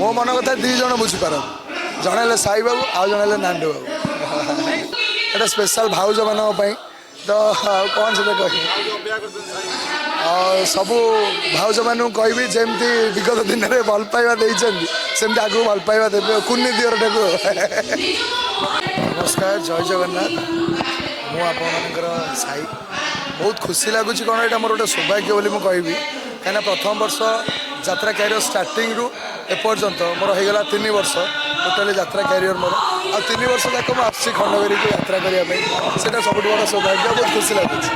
ମୋ ମନ କଥା ଦି ଜଣ ବୁଝିପାର ଜଣେ ହେଲେ ସାଇ ବାବୁ ଆଉ ଜଣେ ହେଲେ ନାଣ୍ଡୁ ବାବୁ ଏଇଟା ସ୍ପେଶାଲ ଭାଉଜ ମାନଙ୍କ ପାଇଁ ତ ଆଉ କ'ଣ ସେଟା କହିବି ଆଉ ସବୁ ଭାଉଜ ମାନଙ୍କୁ କହିବି ଯେମିତି ବିଗତ ଦିନରେ ଭଲ ପାଇବା ଦେଇଛନ୍ତି ସେମିତି ଆଗକୁ ଭଲ ପାଇବା ଦେବେ କୁନି ଦିଅରଟାକୁ ନମସ୍କାର ଜୟ ଜଗନ୍ନାଥ ମୁଁ ଆପଣମାନଙ୍କର ସାଇ ବହୁତ ଖୁସି ଲାଗୁଛି କ'ଣ ଏଇଟା ମୋର ଗୋଟେ ସୌଭାଗ୍ୟ ବୋଲି ମୁଁ କହିବି କାହିଁକିନା ପ୍ରଥମ ବର୍ଷ ଯାତ୍ରା କ୍ୟାରିୟର ଷ୍ଟାର୍ଟିଂରୁ ଏପର୍ଯ୍ୟନ୍ତ ମୋର ହେଇଗଲା 3 ବର୍ଷ ଟୋଟାଲି ଯାତ୍ରା କ୍ୟାରିୟର ମୋର ଆଉ 3 ବର୍ଷ ଯାକ ମୁଁ ଆସୁଛି ଖଣ୍ଡଗିରିକୁ ଯାତ୍ରା କରିବା ପାଇଁ ସେଇଟା ସବୁଠୁ ବଡ଼ ସୌଭାଗ୍ୟ ବହୁତ ଖୁସି ଲାଗୁଛି।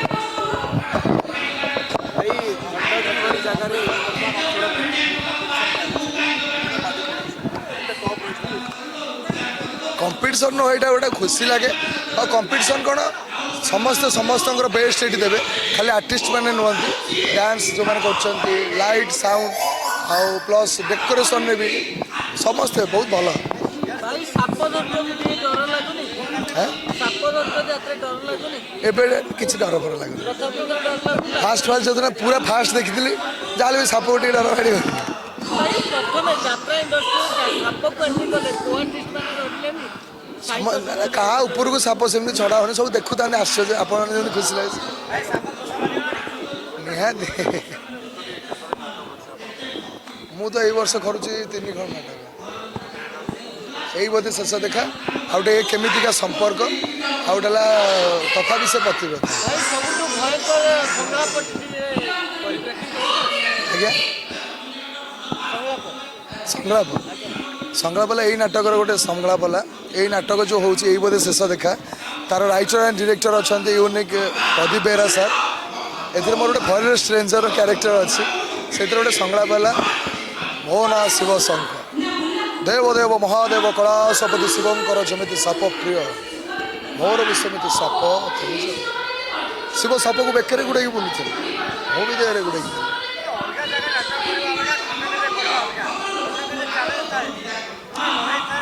कॉम्पिटिशन नो एटा गोटे खुशी लगे और कॉम्पिटिशन कौन समस्ते समस्तଙ୍କର बेस्ट एटी देवे खाली आर्टिस्ट माने नुहंती डांस जो माने करछंती लाइट साउंड आउ प्लस डेकोरेशन में भी समस्ते बहुत भलो भाई साप दर्द मुझे डर लागुनी हैं साप दर्द यात्रा डर लागुनी एबे किछि डर पर लागुनी फास्ट फास्ट जदना पूरा फास्ट देखितली जाले भी साप उठी डर गाड़ी भाई प्रथम यात्रा इंडस्ट्री साप को एंट्री कले को आर्टिस्ट माने रखलेनी कहा ऊपर को साप सेमती छड़ा होने सब देखु ताने आश्चर्य आपण खुशी लगे निहाती मु तो यही वर्ष करुच्ची 3 घर नाटक यही बोधे शेष देखा आउटे केमितिका संपर्क आउटेला तथापि से प्रतिरोध आज्ञा संग्राप संग्रापला यही नाटक गोटे संग्रापला यही नाटक जो होची यही बोधे शेष देखा तार राइटर एंड डायरेक्टर अच्छा यूनिक प्रदीप बेहरा सर एथि मोर गोटे फॉरेन स्ट्रेंजर कैरेक्टर अच्छी से गोटे संग्रापला मो ना शिव शंकर देवदेव महादेव कलासपति शिवंकर जमी साप प्रिय मोर भी सेमती साप शिव साप को बेकर गुड़े बुलूँ मो भी देहरे गुड़े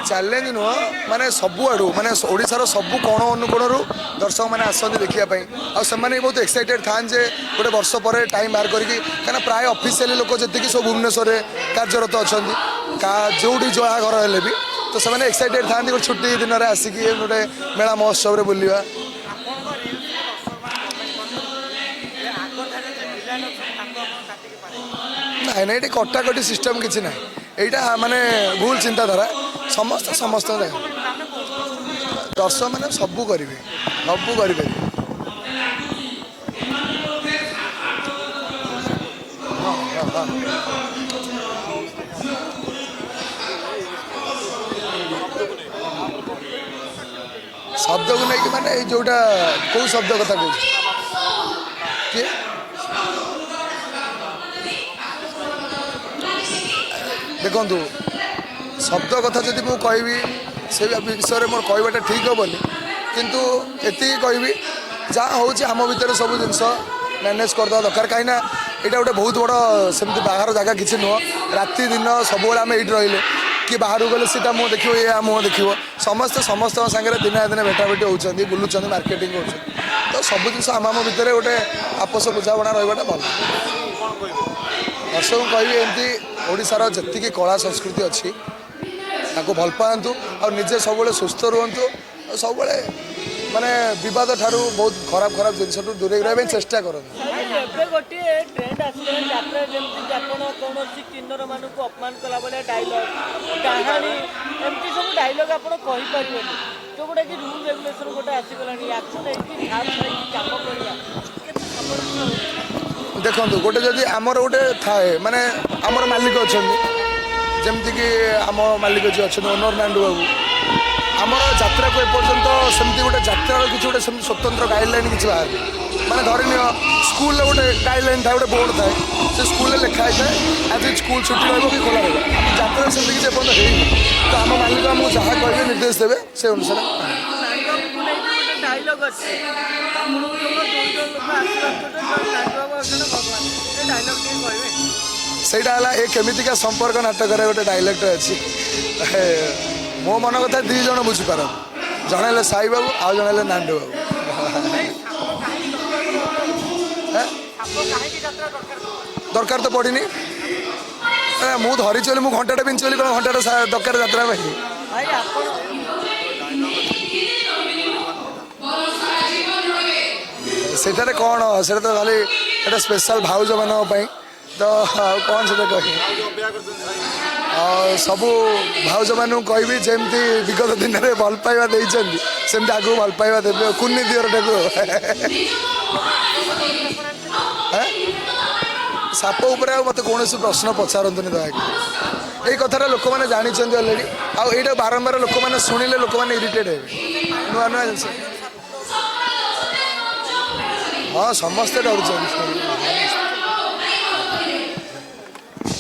चैलेंज नुह माने सबू आड़ू माने ओडिशार सबू कोण अनुकोण दर्शक मैंने आसती देखापी आने बहुत एक्साइटेड था जे गोटे वर्ष पर टाइम बाहर करके प्राय ऑफिशियली लोक जी सब भुवनेश्वर कार्यरत अच्छा जो जहाँ घर हेले भी तो से एक्साइटेड था गोटे छुट्टी दिन में आसिक गोटे मेला महोत्सव बुलवा ना ना ये कटाकटी सिस्टम किसी ना यहाँ माने भूल चिंताधारा समस्त समस्त दर्शक मैंने सबू करेंगे सबू करेंगे शब्द को लेकिन माने जोटा कौ शब्द कथा कह देखु शब्द कथा जब मुझे कहबी से विषय में मोर कहवाटा ठीक हेनी किंतु एति कहबी जहाँ हूँ आम भितर सब जिनस मैनेज करदे दरकार कहीं यहाँ गोटे बहुत बड़ सेमती बाहर जगह किसी नुह राति दिन सब आम ये रही कि बाहर गले सीटा मुँह देख ये मुँह देख समस्ते समस्त सागर दिन दिन भेटाभेटी होती बुलूँ मार्केटिंग कर तो सब जिन आम भितर गोटे आपस बुझाणा रहा भल दर्शक कहबी एमती ओडिशार जी कला संस्कृति अच्छी भल पातु और निजे सब सुस्थ रुहतु सब माने विवाद ठारू बहुत खराब खराब जिन दूरे रहा चेष्टा करते गोटे ट्रेंड किन्नर मानक अपमान कला डायलॉग कहानी एमती सब डायलॉग आप जो गोटा कि रूल रेगुलेशन गोटे आसीगला देखो गोटे जदि आमर गोटे थाए माने आमर मालिक अच्छा जमती कि आम मालिक जी अच्छा ओनर नांडू बाबू आमर यात्रा को एपर्तंत सेमती गोटे यात्रा किसी गोटे स्वतंत्र गाइडलाइन किसी बाहर माने धरी नि स्कूल गोटे गाइडलाइन था गोटे बोर्ड थाए से स्कूल लिखाई थाए आज स्कूल छुट्टी रही कि खोला रहा यात्रा सेमती किसी एपर्तंत है तो आम मालिक आमको जहाँ कहे निर्देश देवे से अनुसार सेटा ए केमितिका संपर्क नाटक गोटे डायलॉग अच्छी मो मन कथा दी जन बुझीपार जड़े हेले साई बाबू आउ जड़े हेले नांडू बाबू दरकार तो पड़नी ମାନେ ମୁଁ ଧରିଛି ବୋଲି ମୁଁ ଘଣ୍ଟାଟା ପିନ୍ଧିଛି ବୋଲି କ'ଣ ଘଣ୍ଟାଟା ଦରକାର ଯାତ୍ରା ପାଇଁ? ଭାଇ ଆପଣ ସେଠାରେ କ'ଣ ସେଟା ତ ଖାଲି ଏଟା ସ୍ପେଶାଲ ଭାଉଜମାନଙ୍କ ପାଇଁ ତ ଆଉ କ'ଣ ସେଟା କହିବି ଆଉ ସବୁ ଭାଉଜମାନଙ୍କୁ କହିବି ଯେମିତି ବିଗତ ଦିନରେ ଭଲ ପାଇବା ଦେଇଛନ୍ତି ସେମିତି ଆଗକୁ ଭଲ ପାଇବା ଦେବେ କୁନି ଦିଅରଟାକୁ। ସାପ ଉପରେ ଆଉ ମୋତେ କୌଣସି ପ୍ରଶ୍ନ ପଚାରନ୍ତୁନି ଦୟାକରି। ଏଇ କଥାଟା ଲୋକମାନେ ଜାଣିଛନ୍ତି ଅଲରେଡ଼ି ଆଉ ଏଇଟା ବାରମ୍ବାର ଲୋକମାନେ ଶୁଣିଲେ ଲୋକମାନେ ଇରିଟେଟ୍ ହେବେ ନୂଆ ନୂଆ ଜିନିଷ। ହଁ ସମସ୍ତେ ଡରୁଛନ୍ତି।